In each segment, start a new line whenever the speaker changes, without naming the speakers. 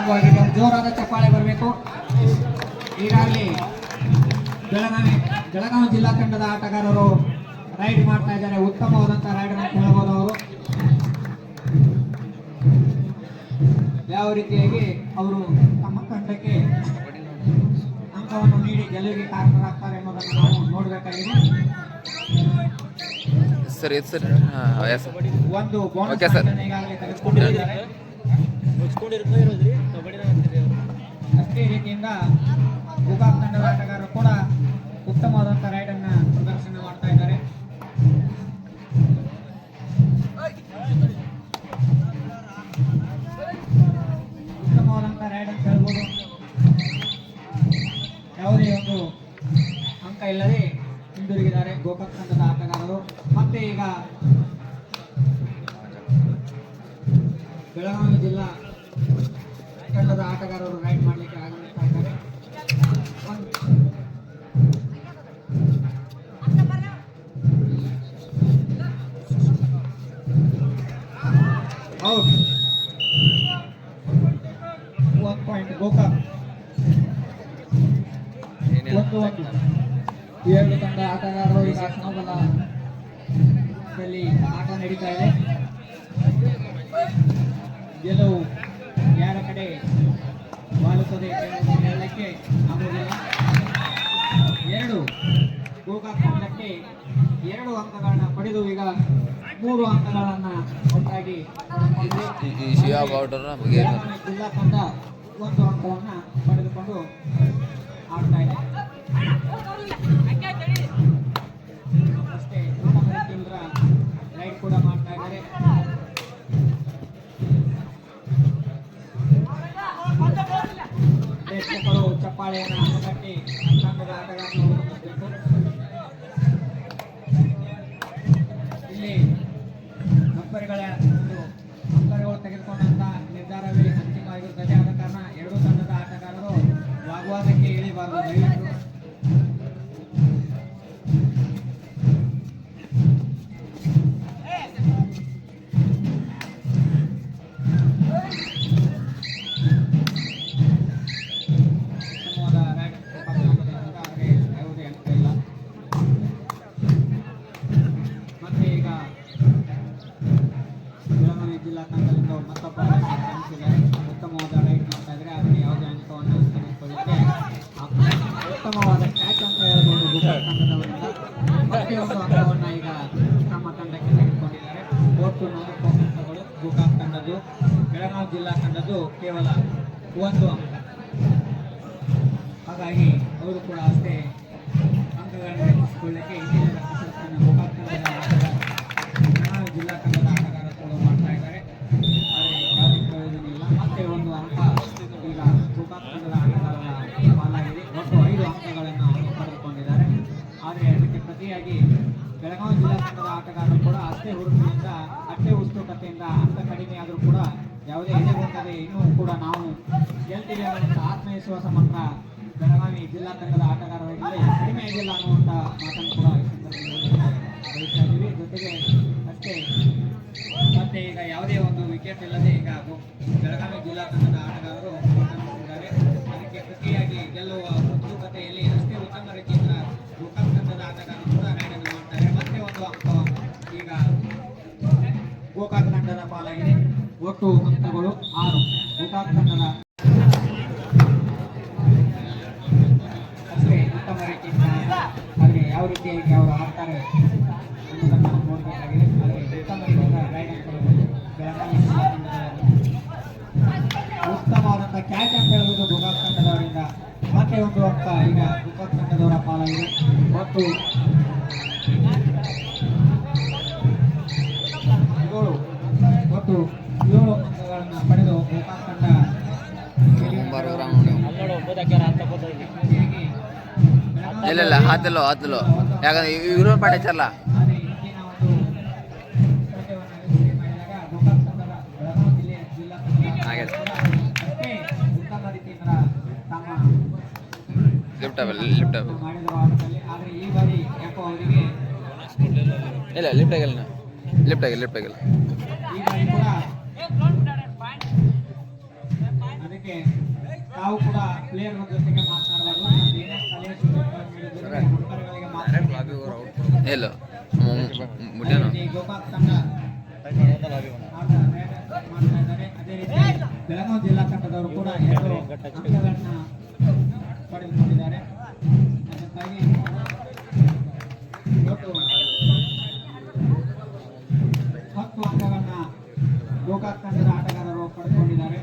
ಆರಂಭವಾಗಿದೆ. ಜೋರಾದ ಚಪ್ಪಾಳೆ ಬರಬೇಕು. ಈಗಾಗಲೇ ಬೆಳಗಾವಿ ಜಿಲ್ಲಾ ತಂಡದ ಆಟಗಾರರು ರೈಡ್ ಮಾಡ್ತಾ ಇದ್ದಾರೆ. ಉತ್ತಮವಾದಂತಹ ರೈಡರ್ ಅಂತ ಹೇಳ್ಬೋದು ಅವರು. ಯಾವ ರೀತಿಯಾಗಿ ಅವರು ತಮ್ಮ ತಂಡಕ್ಕೆ ಅಂಕವನ್ನು ನೀಡಿ ಗೆಲುವಿಗೆ ಕಾರಣರಾಗ್ತಾರೆ ಎಂಬುದನ್ನು ನಾವು ನೋಡಬೇಕಾಗಿದೆ. ಒಂದು ಬೋನಸ್ ಈಗಾಗಲೇ ತೆಗೆದುಕೊಂಡಿದ್ದಾರೆ. ಅಷ್ಟೇ ರೀತಿಯಿಂದ ಗೋಕಾಕ್ ತಂಡದ ಆಟಗಾರರು ಕೂಡ ಉತ್ತಮವಾದಂಥ ರೈಡ್ ಅನ್ನ ಪ್ರದರ್ಶನ ಮಾಡ್ತಾ ಇದ್ದಾರೆ. ಉತ್ತಮವಾದಂಥ ರೈಡ್ ಅಂತ ಹೇಳ್ಬೋದು. ಯಾವುದೇ ಒಂದು ಅಂಕ ಇಲ್ಲದೆ ಹಿಂದಿರುಗಿದ್ದಾರೆ ಗೋಕಾಕ್ ತಂಡದ ಆಟಗಾರರು. ಮತ್ತೆ ಈಗ ಬೆಳಗಾವಿ ಜಿಲ್ಲಾ ತಂಡದ ಆಟಗಾರರು ರೈಡ್ ಮಾಡಲಿಕ್ಕೆ ಆಗಮಿಸ್ತಾ ಇದ್ದಾರೆ. ಔಟ್. 1 ಪಾಯಿಂಟ್ ಗೋಕಾಕ್. 1-1. ಎರಡು ತಂಡ ಆಟಗಾರರು ಈಗ ಸಮಬಲದಲ್ಲಿ ಆಟ ನಡೀತಾ ಇದೆ. ಗೆಲುವು ಯಾರ ಕಡೆ ಬಾಳುತ್ತದೆ ಹೇಳಲಿಕ್ಕೆ ಆಗುವುದಿಲ್ಲ. ಗೋಕಾಕ್ ತಂಡಕ್ಕೆ 2 ಅಂಕಗಳನ್ನ ಪಡೆದು ಈಗ 3 ಅಂಕಗಳನ್ನ ಒಟ್ಟಾಗಿ ಜಿಲ್ಲಾ ತಂಡ 1 ಅಂಕವನ್ನ ಪಡೆದುಕೊಂಡು ಆಡ್ತಾ ಇದೆ. ಅಷ್ಟೇ ಕೇಂದ್ರ ರೈಡ್ ಕೂಡ ಮಾಡ್ತಾ ಇದ್ದಾರೆ. ಪ್ರೇಕ್ಷಕರು ಚಪ್ಪಾಳೆಯನ್ನು ತಟ್ಟಿ ತಂಡದ ಆಟಗಾರರನ್ನು ಗಮನಿಸಬೇಕು. ಇಲ್ಲಿ ಅಂಕಗಳು ತೆಗೆದುಕೊಂಡಂತ ನಿರ್ಧಾರವೇ ಅಂತಿಮವಾಗಿರುತ್ತದೆ. ಆದ ಕಾರಣ ಎರಡೂ ತಂಡದ ಆಟಗಾರರು ವಾಗ್ವಾದಕ್ಕೆ ಇಳಿಬಾರದು. ದಯವಿಟ್ಟು ಜಿಲ್ಲಾ ತಂಡದಿಂದ ಮತ್ತೊಬ್ಬ ಉತ್ತಮವಾದ ರೈಡ್ ಮಾಡ್ತಾ ಇದ್ರೆ ಅದಕ್ಕೆ ಯಾವುದೇ ಅಂಕವನ್ನು ತೆಗೆದುಕೊಳ್ಳಿಕ್ಕೆ ಉತ್ತಮವಾದ ಕ್ಯಾಚ್ ಅಂತ ಹೇಳ್ಬೋದು ಗೋಕಾಕ್ ತಂಡದವರಿಂದ. ಮತ್ತೆ ಒಂದು ಅಂಕವನ್ನು ಈಗ ನಮ್ಮ ತಂಡಕ್ಕೆ ತೆಗೆದುಕೊಂಡಿದ್ದಾರೆ. ಒಟ್ಟು 4 ಅಂಕಗಳು ಗೋಕಾಕ್ ತಂಡದ್ದು. ಬೆಳಗಾವಿ ಜಿಲ್ಲಾ ತಂಡದ್ದು ಕೇವಲ 1 ಅಂಕ. ಹಾಗಾಗಿ ಅವರು ಕೂಡ ಅಷ್ಟೇ ಅಂಕಗಳನ್ನು ಹೆಚ್ಚಿಸಿಕೊಳ್ಳಿಕ್ಕೆ ಇಂದಿನ ಕಸರತ್ತನ್ನು ಗೋಕಾಕ್ ತಂಡದ ಆಟಗಾರ ಬೆಳಗಾವಿ ಜಿಲ್ಲಾ ತಂಡದ ಆಟಗಾರರು ಮಾಡ್ತಾ ಇದ್ದಾರೆ. ಆದರೆ ಯಾವುದೇ ಪ್ರಯೋಜನ ಇಲ್ಲ. ಮತ್ತೆ 1 ಅಂಕ ಈಗ ಗೋಕಾಕ್ ತಂಡದ ಆಟಗಾರರ ಪಾಲಾಗಿದೆ. ಒಟ್ಟು 5 ಅಂಕಗಳನ್ನು ಅವರು ಪಡೆದುಕೊಂಡಿದ್ದಾರೆ. ಆದರೆ ಅದಕ್ಕೆ ಪ್ರತಿಯಾಗಿ ಬೆಳಗಾವಿ ಜಿಲ್ಲಾ ತಂಡದ ಆಟಗಾರರು ಕೂಡ ಅಷ್ಟೇ ಹುರುಪಿನಿಂದ ಅಷ್ಟೇ ಉತ್ಸುಕತೆಯಿಂದ ಅಂಕ ಕಡಿಮೆ ಆದರೂ ಕೂಡ ಯಾವುದೇ ಎದೆಗುಂದದೆ ಇನ್ನೂ ಕೂಡ ನಾವು ಗೆಲ್ತೀವಿ ಅನ್ನುವಂಥ ಆತ್ಮವಿಶ್ವಾಸ ಮಾತ್ರ ಬೆಳಗಾವಿ ಜಿಲ್ಲಾ ತಂಡದ ಆಟಗಾರರಲ್ಲಿ ಕಡಿಮೆ ಆಗಿಲ್ಲ ಅನ್ನುವಂಥ ಮಾತನ್ನು ಕೂಡ ಬಯಸ್ತಾ ಇದ್ದೀವಿ. ಜೊತೆಗೆ ಅಷ್ಟೇ ಮತ್ತೆ ಈಗ ಯಾವುದೇ ಒಂದು ವಿಕೆಟ್ ಇಲ್ಲದೆ ಈಗ ಬೆಳಗಾವಿ ಜಿಲ್ಲಾ ತಂಡದ ಆಟಗಾರರು ಇದ್ದಾರೆ. ಅದಕ್ಕೆ ಪ್ರತಿಯಾಗಿ ಗೆಲ್ಲುವ ಉತ್ಸುಕತೆಯಲ್ಲಿ ಅಷ್ಟೇ ಉತ್ತಮ ರೀತಿಯಿಂದ ಗೋಕಾಕ್ ತಂಡದ ಆಟಗಾರರು ಕೂಡ ರೈಡನ್ನು ಮಾಡ್ತಾರೆ. ಮತ್ತೆ 1 ಅಂಕ ಈಗ ಗೋಕಾಕ್ ತಂಡದ ಪಾಲಾಗಿದೆ. ಒಟ್ಟು ಅಂಕಗಳು 6 ಗೋಕಾಕ್ ತಂಡದ. ಅಷ್ಟೇ ಉತ್ತಮ ರೀತಿಯಿಂದ ಆದರೆ ಯಾವ ರೀತಿಯಾಗಿ ಅವರು ಆಡ್ತಾರೆ ಅನ್ನೋದನ್ನು ನಾವು ನೋಡಬೇಕಾಗಿದೆ. ಆದರೆ ಉತ್ತಮ ರೀತಿಯಿಂದ ರೈಡ್ ಅನ್ಕೊಳ್ಳಬಹುದು ಬೆಳಗಾವಿ ಜಿಲ್ಲಾ ತಂಡದವರು. ಉತ್ತಮವಾದಂಥ ಕ್ಯಾಚ್ ಅಂತ ಹೇಳ್ಬೋದು ಗೋಕಾಕ್ ತಂಡದವರಿಂದ. ಮತ್ತೆ 1 ಅಂಕ ಈಗ ಗೋಕಾಕ್ ತಂಡದವರ ಪಾಲಾಗಿದೆ. ಒಟ್ಟು 7 ಅಂಕಗಳನ್ನು ಪಡೆದು ಗೋಕಾಕ್ ತಂಡ
ಇಲ್ಲ ಹತ್ತಲು ಯಾಕಂದ್ರೆ ಇವರು ಪಾಠ ಇಲ್ಲ ಲಿಫ್ಟ್ ಆಗಿಲ್ಲ
ಅದಕ್ಕೆ ಅದಕ್ಕೆ ತಾವು ಕೂಡ ಪ್ಲೇಯರ್ ಜೊತೆಗೆ ಮಾತನಾಡಬಹುದು. ಏನೇ ಸಲಹೆ ಸೂಚನೆಗಳನ್ನು ನೀಡಿದರೆ ಅಂಕಗಳಿಗೆ ಮಾತನಾಡಬೇಕು.
ಎಲ್ಲೋ ಮುಟ್ಟಾನು
ಈ ಗೋಕಾಕ್ ತಂಡ ಮಾಡ್ತಾ ಇದ್ದಾರೆ. ಅದೇ ರೀತಿ ಬೆಳಗಾವಿ ಜಿಲ್ಲಾ ತಂಡದವರು ಕೂಡ 2 ಅಂಕಗಳನ್ನ ಪಡೆದುಕೊಂಡಿದ್ದಾರೆ. ಅದಕ್ಕಾಗಿ ಒಟ್ಟು 10 ಅಂಕಗಳನ್ನ ಗೋಕಾಕ್ ತಂಡದ ಆಟಗಾರರು ಪಡೆದುಕೊಂಡಿದ್ದಾರೆ.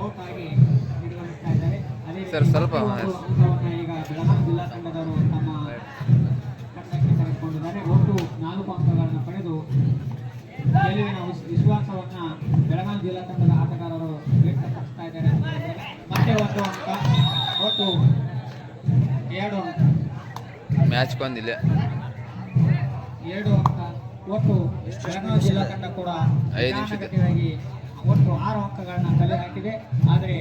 ಔಟ್ ಆಗಿ ನಿರ್ವಹಿಸ್ತಾ ಇದ್ದಾರೆ. ಅದೇ ರೀತಿ
ಸರ್, ಸ್ವಲ್ಪ
ಅಂಕವನ್ನ ಈಗ ಬೆಳಗಾವಿ ಜಿಲ್ಲಾ ತಂಡದವರು ತಮ್ಮ ತಂಡಕ್ಕೆ ತೆಗೆದುಕೊಂಡಿದ್ದಾರೆ. ಒಟ್ಟು 4 ಅಂಕಗಳನ್ನು ಪಡೆದು ಗೆಲುವಿನ ವಿಶ್ವಾಸವನ್ನ ಬೆಳಗಾವಿ ಜಿಲ್ಲಾ ತಂಡದ ಆಟಗಾರರು ವ್ಯಕ್ತಪಡಿಸ್ತಾ ಇದ್ದಾರೆ. ಮತ್ತೆ 1 ಅಂಕ, ಒಟ್ಟು 2 ಅಂಕ,
ಮ್ಯಾಚ್ ಬಂದಿಲ್ಲ
2 ಅಂಕ. ಒಟ್ಟು ಬೆಳಗಾವಿ ಜಿಲ್ಲಾ ತಂಡ ಕೂಡ
5 ನಿಮಿಷಕ್ಕೆ
ನಿಧಾನಗತಿಯಾಗಿ ಒಟ್ಟು 6 ಅಂಕಗಳನ್ನ ಕಲೆ ಹಾಕಿದೆ. ಆದರೆ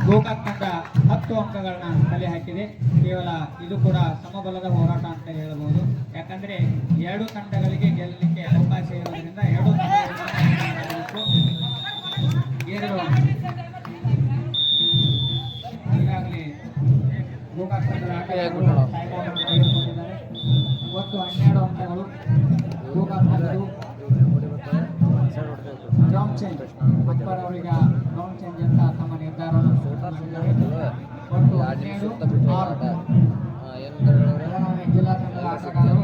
ಗೋಕಾಕ್ ತಂಡ 10 ಅಂಕಗಳನ್ನ ಕಲೆ ಹಾಕಿದೆ. ಕೇವಲ ಇದು ಕೂಡ ಸಮಬಲದ ಹೋರಾಟ ಅಂತ ಹೇಳಬಹುದು. ಯಾಕಂದ್ರೆ 2 ತಂಡಗಳಿಗೆ ಗೆಲ್ಲಲಿಕ್ಕೆ ಅವಕಾಶ ಇರೋದ್ರಿಂದ 2 ಈಗಾಗಲೇ ಗೋಕಾಕ್ ತಂಡದ ಆಟಗಾರರು ತೆಗೆದುಕೊಂಡಿದ್ದಾರೆ. ಒಟ್ಟು 12 ಅಂಕಗಳು ಗೋಕಾಕ್ ತಂಡದ್ದು. ಗ್ರೌಂಡ್ ಚೇಂಜ್ ಅಕ್ಬರ್ ಅವರಿಗೆ ಗ್ರೌಂಡ್ ಚೇಂಜ್ ಅಂತ ತಮ್ಮ ನಿರ್ಧಾರವನ್ನು ಮಾಡಿದ್ದಾರೆ. ಒಟ್ಟು 12-6 ಬೆಳಗಾವಿ ಜಿಲ್ಲಾ ತಂಡದ ಆಟಗಾರರು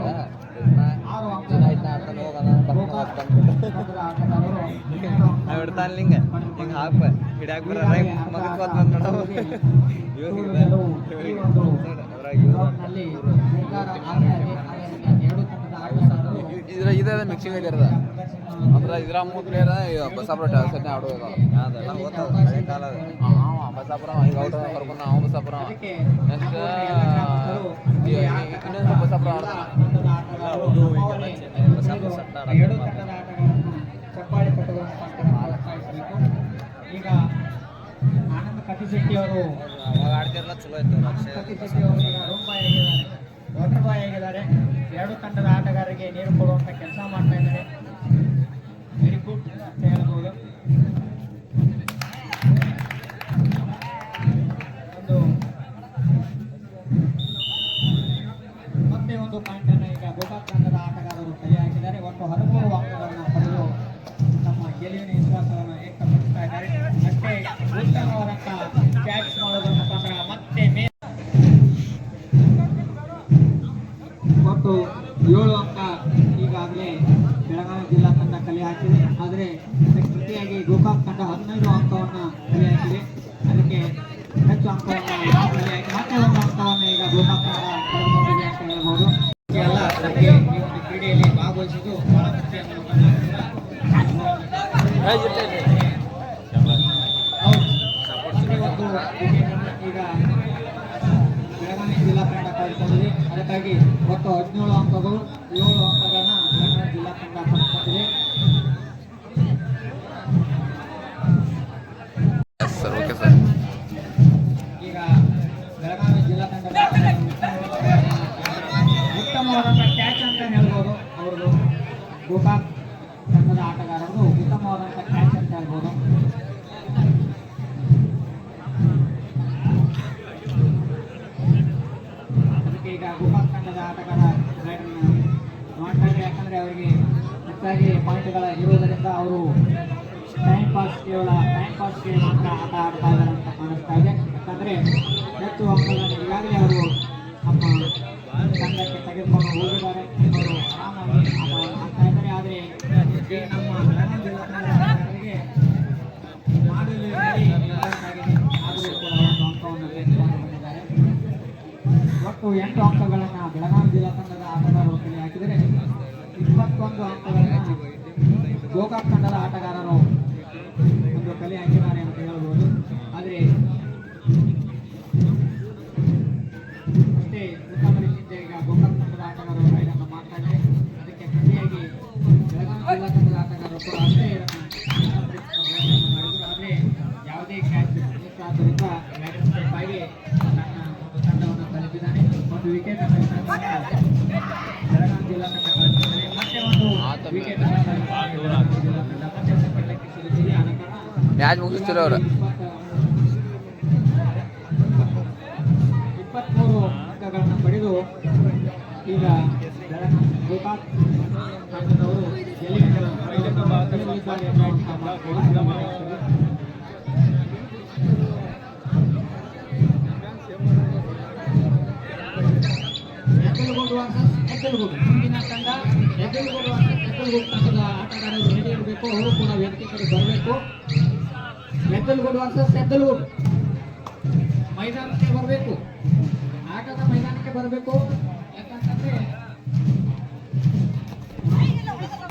6 ಅಂಕಗಳನ್ನು ಗೋಕಾಕ್ ತಂಡದ ಆಟಗಾರರು 12 ಗ್ರೌಂಡ್ನಲ್ಲಿ ನಿರ್ಧಾರ ಆಗ್ತಾ ಇದೆ. ಅದೇ ರೀತಿ 2 ತಂಡದ ಆಟಗಾರರು
ಇದ್ರ ಮಿಕ್ಸಿಂಗ್ ಆಗಿರದ ಅಂದ್ರೆ ಇದ್ರ 3 ಪ್ಲೇಯರ್ ಬಸಾಪುರ ಸೆಟ್ ಆಡೋದು ಬಸಾಪುರ ಈಗ ಔಟ್ ಕರ್ಕೊಂಡು ನಾವು ಬಸಾಪುರ ನೆಕ್ಸ್ಟ್ ಇನ್ನೊಂದು ಬಸಾಪುರ
ಚಪ್ಪಾಳಿ ಕಟ್ಟುಗಳನ್ನು ಪ್ರೋತ್ಸಾಹಿಸಬೇಕು. ಈಗ ಆನಂದ್ ಕಟ್ಟಿಶೆಟ್ಟಿ ಅವರು ಕಟ್ಟಿಶೆಟ್ಟಿ ಅವರು ಈಗ ರೂಮ್ ಬಾಯ್ ಆಗಿದ್ದಾರೆ, ವಾಟರ್ ಬಾಯ್ ಆಗಿದ್ದಾರೆ. 2 ತಂಡದ ಆಟಗಾರರಿಗೆ ನೀರು ಕೊಡುವಂತ ಕೆಲಸ ಮಾಡ್ತಾ ಇದ್ದಾರೆ. ವೆರಿ ಗುಡ್ ಅಂತ ಹೇಳ್ಬೋದು. ಮತ್ತೆ ಒಂದು ಪಾಯಿಂಟ್ ಅನ್ನು ಈಗ ಗೋಕಾಕ್ ತಂಡದ ಆಟಗಾರರು ಕಲೆ ಹಾಕಿದ್ದಾರೆ. ಒಟ್ಟು 13 ಅಂಕಗಳನ್ನು ಪಡೆದು ತಮ್ಮ ಗೆಲುವಿನ ವಿಶ್ವಾಸವನ್ನು ವ್ಯಕ್ತಪಡಿಸ್ತಾ ಇದ್ದಾರೆ. ಅಷ್ಟೇ ಉತ್ತಮವಾದಂತ ಕ್ಯಾಚ್ ಮಾಡೋದ್ರ ಮುಖಾಂತರ ಮತ್ತೆ ಒಟ್ಟು 7 ಅಂಕ ಈಗಾಗಲೇ ಬೆಳಗಾವಿ ಜಿಲ್ಲಾ ತಂಡ ಕಲೆ ಹಾಕಿದೆ. ಆದರೆ ಇದಕ್ಕೆ ಪ್ರತಿಯಾಗಿ ಗೋಕಾಕ್ ತಂಡ 15 ಅಂಕವನ್ನು ಕಲೆ ಹಾಕಿದೆ. ಅದಕ್ಕೆ ಹೆಚ್ಚು ಅಂಕವನ್ನು ಕಲೆ ಹಾಕಿ ಮತ್ತೆ 1 ಅಂಕವನ್ನು ಈಗ ಗೋಕಾಕ್ ತಂಡ ಪಡೆದುಕೊಂಡಿದೆ ಅಂತ ಹೇಳ್ಬೋದು. ಎಲ್ಲ ನಮಗೆ ಈ ಒಂದು ಕ್ರೀಡೆಯಲ್ಲಿ ಭಾಗವಹಿಸಿದ್ದು ಬಹಳ ಮುಖ್ಯ ಅನ್ನೋದನ್ನ ಈಗ ಬೆಳಗಾವಿ ಜಿಲ್ಲಾ ತಂಡ ಪಡೆದುಕೊಂಡಿದೆ. ಅದಕ್ಕಾಗಿ ಒಟ್ಟು 17 ಅಂಕಗಳು, 7 ಅಂಕಗಳನ್ನ ಬೆಳಗಾವಿ ಜಿಲ್ಲಾ ತಂಡ ಪಡೆದುಕೊಂಡಿದೆ. ಈಗ ಬೆಳಗಾವಿ ಜಿಲ್ಲಾ ತಂಡದ ಉತ್ತಮವಾದಂಥ ಕ್ಯಾಚ್ ಅಂತ ಹೇಳ್ಬೋದು. ಅವ್ರದ್ದು ಗೋಕಾಕ್ ತಂಡದ ಆಟಗಾರರು ಉತ್ತಮವಾದಂಥ ಕ್ಯಾಚ್ ಅಂತ ಹೇಳ್ಬೋದು. ಅದಕ್ಕೆ ಈಗ ಗೋಕಾಕ್ ತಂಡದ ಆಟಗಾರ ಮಾಡ್ತಾ ಇದ್ದಾರೆ. ಯಾಕಂದ್ರೆ ಅವರಿಗೆ ಹೆಚ್ಚಾಗಿ ಪಾಯಿಂಟ್ಗಳ ಇರುವುದರಿಂದ ಅವರು ಕೇವಲ ಟೈಮ್ ಪಾಸ್ಗೆ ಮಾತ್ರ ಆಟ ಆಡ್ತಾ ಇದ್ದಾರೆ ಅಂತ ಕಾಣಿಸ್ತಾ ಇದೆ. ಯಾಕಂದ್ರೆ ಹೆಚ್ಚು ಅಂಕಗಳನ್ನು ಈಗಾಗಲೇ ಅವರು ನಮ್ಮ ತಂಡಕ್ಕೆ ತೆಗೆದುಕೊಂಡು ಹೋಗಿದ್ದಾರೆ. ಅವರು ಆರಾಮಾಗಿ ಆಟವನ್ನು ಆಡ್ತಾ ಇದ್ದಾರೆ. ಆದರೆ ನಮ್ಮ ಬೆಳಗಾವಿ ಜಿಲ್ಲಾ ತಂಡದವರಿಗೆ ಮಾಡಲು ಆಗಿದೆ. ಆದರೂ ಕೂಡ 1 ಅಂಕವನ್ನು ತೆಗೆದುಕೊಂಡು ಬಂದಿದ್ದಾರೆ. ಒಟ್ಟು 8 ಅಂಕಗಳನ್ನು ಬೆಳಗಾವಿ ಜಿಲ್ಲಾ ತಂಡದ ಆಟಗಾರರು ಕಲೆ ಹಾಕಿದರೆ 21 ಅಂಕಗಳನ್ನು ಗೋಕಾಕ್ ತಂಡದ ಆಟಗಾರರು ಒಂದು ಕಲೆ ಹಾಕಿದ್ದಾರೆ ಅಂತ ಹೇಳ್ಬೋದು. ಆದರೆ ಅಷ್ಟೇ ಉತ್ತಮ ರೀತಿಯಿಂದ ಈಗ ಗೋಕಾಕ್ ತಂಡದ ಆಟಗಾರರು ರೈಡನ್ನು ಮಾಡ್ತಾ ಇದ್ದಾರೆ. ಅದಕ್ಕೆ ಪ್ರತಿಯಾಗಿ ಬೆಳಗಾವಿ ಜಿಲ್ಲಾ ತಂಡದ ಆಟಗಾರರು ಕೂಡ ಅಷ್ಟೇ ಮಾಡಿದರು. ಆದರೆ ಯಾವುದೇ ಕ್ಯಾಚ್ ಮಿಸ್ ಆದ್ದರಿಂದ ಮ್ಯಾಡಮ್ ಸ್ಟೆಪ್ ಆಗಿ ತನ್ನ ಒಂದು ತಂಡವನ್ನು ತಲುಪಿದ್ದಾನೆ. ಒಂದು ವಿಕೆಟ್ ಬೆಳಗಾವಿ ಜಿಲ್ಲಾ ತಂಡ ಕಳಿಸಿದ್ದಾರೆ. ಮತ್ತೆ ಒಂದು ವಿಕೆಟ್ ಜಿಲ್ಲಾ ತಂಡ
ಮ್ಯಾಚ್ ಮುಗಿಸ್ತಿರೋ ಅವ್ರು
23 ಅಂಕಗಳನ್ನು ಪಡೆದು ಈಗ ಗೋಕಾಕ್ ತಂಡದವರು ಗೆಲುವಿನ ಪಡೆಯಲಿದ್ದಾರೆ ಅನ್ನುವಂಥ ಮಾತುಗಳು ಗಮನಿಸುತ್ತದೆ. ಎದ್ದಲುಗೂಡು ವರ್ಸಸ್ ಎದ್ದಲುಗೂಡು. ಮುಂದಿನ ತಂಡ ಎದ್ದಲುಗೂಡು ವರ್ಸಸ್ ಎದ್ದಲುಗೂಡು ತಂಡದ ಆಟಗಾರರು ರೆಡಿ ಇರಬೇಕು. ಅವರು ಕೂಡ ವೇದಿಕೆ ಕಡೆ ಬರಬೇಕು. ಎದ್ದಲುಗೂಡು ವರ್ಸಸ್ ಎದ್ದಲುಗೂಡು ಮೈದಾನಕ್ಕೆ ಬರಬೇಕು. ಆಟದ ಮೈದಾನಕ್ಕೆ ಬರಬೇಕು. ಯಾಕಂತಂದ್ರೆ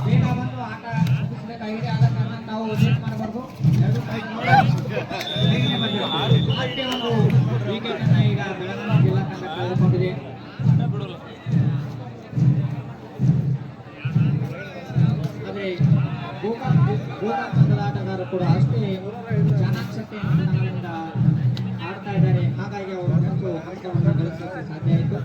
ಬೇಗ ಬಂದು ಆಟ ಮುಗಿಸ್ಬೇಕಾಗಿದೆ. ಆದ ಕಾರಣ ನಾವು ಲೇಟ್ ಮಾಡಬಾರ್ದು. ಎರಡು ಸೈಡ್ ಬೇಗನೆ ಬರಬೇಕು. ಮತ್ತೆ ಒಂದು ವಿಕೆಟ್ ಅನ್ನ ಈಗ ಬೆಳಗಾವಿ ಜಿಲ್ಲಾ ತಂಡ ಕಳೆದುಕೊಂಡಿದೆ. ಆದರೆ ಗೋಕಾಕ್ ತಂಡದ ಆಟಗಾರರು ಕೂಡ ಅಷ್ಟೇ ಚಾಣಾಕ್ಷತೆಯಿಂದ ಆಡ್ತಾ ಇದ್ದಾರೆ. ಹಾಗಾಗಿ ಅವರು ಒಂದು ಅಂಕವನ್ನು ಗಳಿಸಲಿಕ್ಕೆ ಸಾಧ್ಯ ಆಯಿತು.